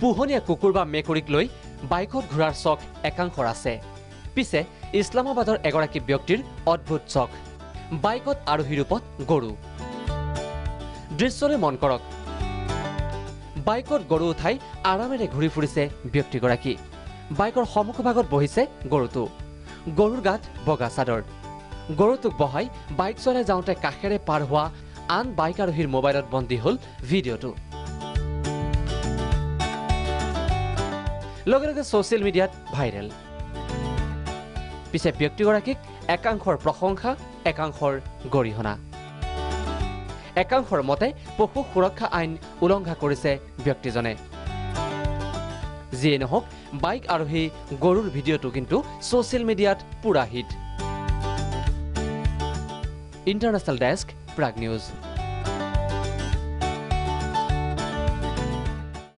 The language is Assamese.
পোহনীয়া কুকুৰ বা মেকুৰীক লৈ বাইকত ঘূৰাৰ চখ একাংশৰ আছে পিছে ইছলামাবাদৰ এগৰাকী ব্যক্তিৰ অদ্ভুত চখ বাইকত আৰোহী ৰূপত গৰু দৃশ্যলৈ মন কৰক বাইকত গৰু উঠাই আৰামেৰে ঘূৰি ফুৰিছে ব্যক্তিগৰাকী বাইকৰ সন্মুখভাগত বহিছে গৰুটো গৰুৰ গাত বগা চাদৰ গৰুটোক বহাই বাইক চলাই যাওঁতে কাষেৰে পাৰ হোৱা আন বাইক আৰোহীৰ মোবাইলত বন্দী হ'ল ভিডিঅ'টো লগে লগে ছ'চিয়েল মিডিয়াত ভাইৰেল পিছে ব্যক্তিগৰাকীক একাংশৰ প্ৰশংসা একাংশৰ গৰিহণা একাংশৰ মতে পশু সুৰক্ষা আইন উলংঘা কৰিছে ব্যক্তিজনে যিয়ে নহওক বাইক আৰোহী গৰুৰ ভিডিঅ'টো কিন্তু ছ'চিয়েল মিডিয়াত পুৰা hit international desk Prag news